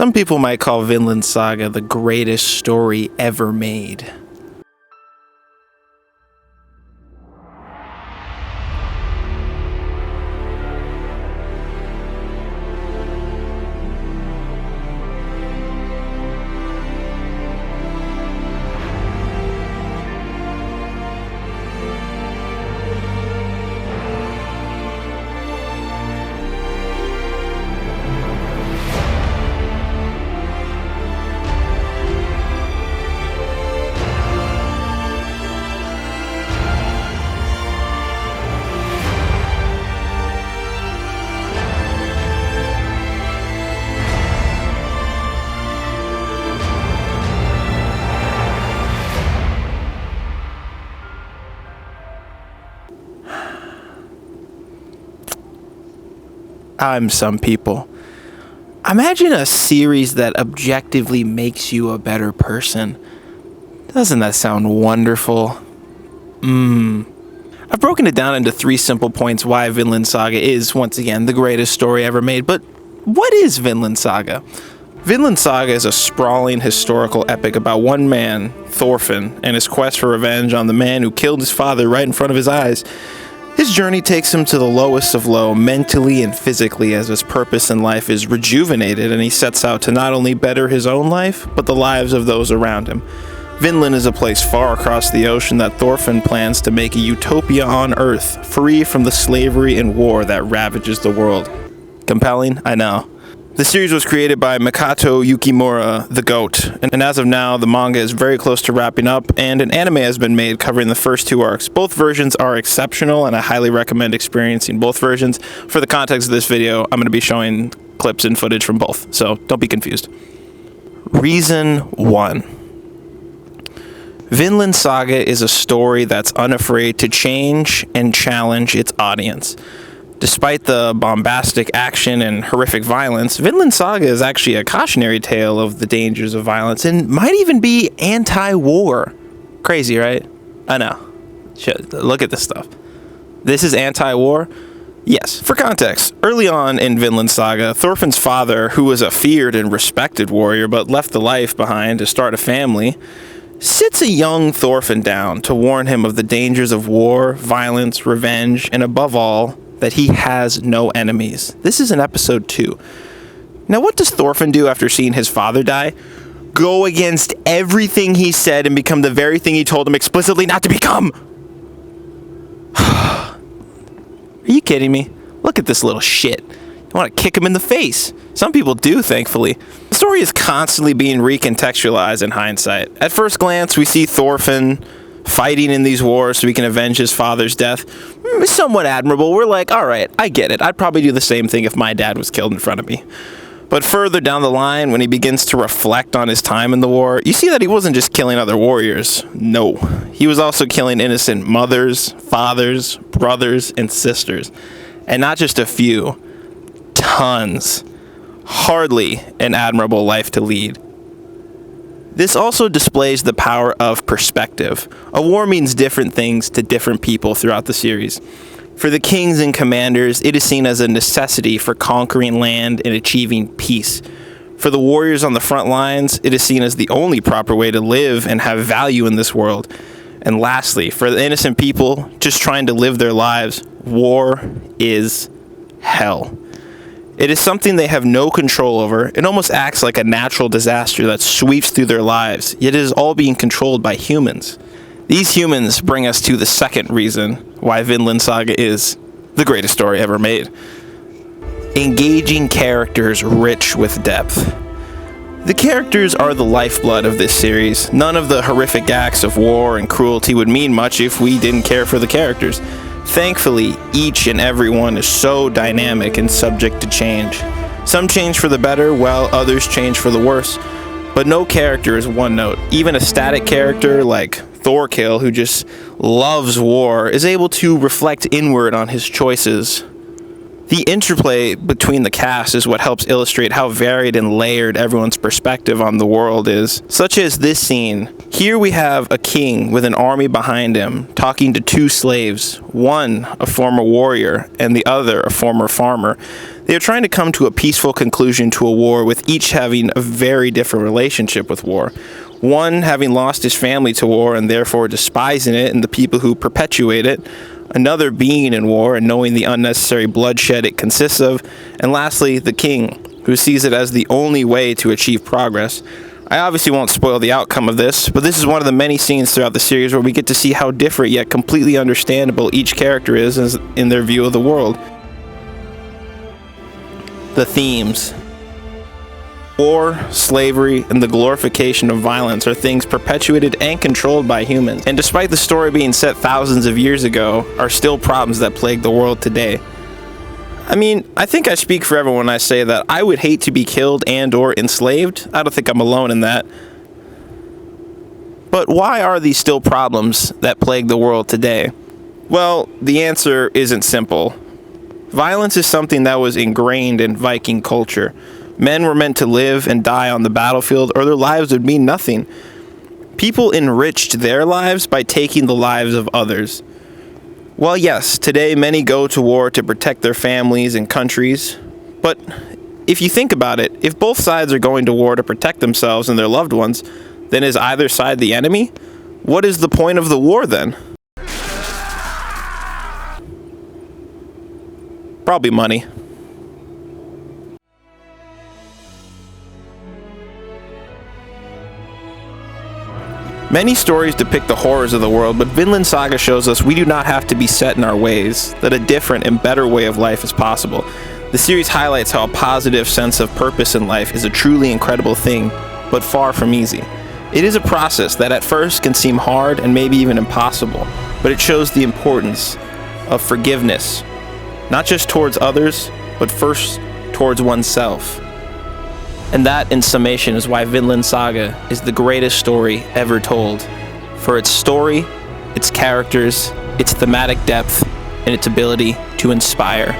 Some people might call Vinland Saga the greatest story ever made. I'm some people. Imagine a series that objectively makes you a better person. Doesn't that sound wonderful? I've broken it down into 3 simple points why Vinland Saga is, once again, the greatest story ever made. But what is Vinland Saga? Vinland Saga is a sprawling historical epic about one man, Thorfinn, and his quest for revenge on the man who killed his father right in front of his eyes. His journey takes him to the lowest of low, mentally and physically, as his purpose in life is rejuvenated, and he sets out to not only better his own life, but the lives of those around him. Vinland is a place far across the ocean that Thorfinn plans to make a utopia on Earth, free from the slavery and war that ravages the world. Compelling? I know. The series was created by Makoto Yukimura, the GOAT, and as of now, the manga is very close to wrapping up, and an anime has been made covering the first 2 arcs. Both versions are exceptional, and I highly recommend experiencing both versions. For the context of this video, I'm going to be showing clips and footage from both, so don't be confused. Reason 1. Vinland Saga is a story that's unafraid to change and challenge its audience. Despite the bombastic action and horrific violence, Vinland Saga is actually a cautionary tale of the dangers of violence and might even be anti-war. Crazy, right? I know. Look at this stuff. This is anti-war? Yes. For context, early on in Vinland Saga, Thorfinn's father, who was a feared and respected warrior but left the life behind to start a family, sits a young Thorfinn down to warn him of the dangers of war, violence, revenge, and above all, that he has no enemies. This is in episode 2. Now, what does Thorfinn do after seeing his father die? Go against everything he said and become the very thing he told him explicitly not to become. Are you kidding me? Look at this little shit. You want to kick him in the face. Some people do, thankfully. The story is constantly being recontextualized in hindsight. At first glance, we see Thorfinn fighting in these wars so he can avenge his father's death. Somewhat admirable. We're like, all right, I get it. I'd probably do the same thing if my dad was killed in front of me. But further down the line, when he begins to reflect on his time in the war, you see that he wasn't just killing other warriors. No. He was also killing innocent mothers, fathers, brothers, and sisters. And not just a few. Tons. Hardly an admirable life to lead. This also displays the power of perspective. A war means different things to different people throughout the series. For the kings and commanders, it is seen as a necessity for conquering land and achieving peace. For the warriors on the front lines, it is seen as the only proper way to live and have value in this world. And lastly, for the innocent people just trying to live their lives, war is hell. It is something they have no control over. It almost acts like a natural disaster that sweeps through their lives, yet it is all being controlled by humans. These humans bring us to the second reason why Vinland Saga is the greatest story ever made. Engaging characters rich with depth. The characters are the lifeblood of this series. None of the horrific acts of war and cruelty would mean much if we didn't care for the characters. Thankfully, each and every one is so dynamic and subject to change. Some change for the better, while others change for the worse. But no character is one note. Even a static character like Thorkill, who just loves war, is able to reflect inward on his choices. The interplay between the cast is what helps illustrate how varied and layered everyone's perspective on the world is. Such as this scene. Here we have a king with an army behind him talking to 2 slaves, one a former warrior and the other a former farmer. They are trying to come to a peaceful conclusion to a war, with each having a very different relationship with war. One having lost his family to war and therefore despising it and the people who perpetuate it. Another being in war and knowing the unnecessary bloodshed it consists of. And lastly, the king, who sees it as the only way to achieve progress. I obviously won't spoil the outcome of this, but this is one of the many scenes throughout the series where we get to see how different yet completely understandable each character is in their view of the world. The themes. War, slavery, and the glorification of violence are things perpetuated and controlled by humans, and despite the story being set thousands of years ago, are still problems that plague the world today. I mean, I think I speak for everyone when I say that I would hate to be killed and or enslaved. I don't think I'm alone in that. But why are these still problems that plague the world today? Well, the answer isn't simple. Violence is something that was ingrained in Viking culture. Men were meant to live and die on the battlefield, or their lives would mean nothing. People enriched their lives by taking the lives of others. Well, yes, today many go to war to protect their families and countries, but if you think about it, if both sides are going to war to protect themselves and their loved ones, then is either side the enemy? What is the point of the war then? Probably money. Many stories depict the horrors of the world, but Vinland Saga shows us we do not have to be set in our ways, that a different and better way of life is possible. The series highlights how a positive sense of purpose in life is a truly incredible thing, but far from easy. It is a process that at first can seem hard and maybe even impossible, but it shows the importance of forgiveness, not just towards others, but first towards oneself. And that, in summation, is why Vinland Saga is the greatest story ever told. For its story, its characters, its thematic depth, and its ability to inspire.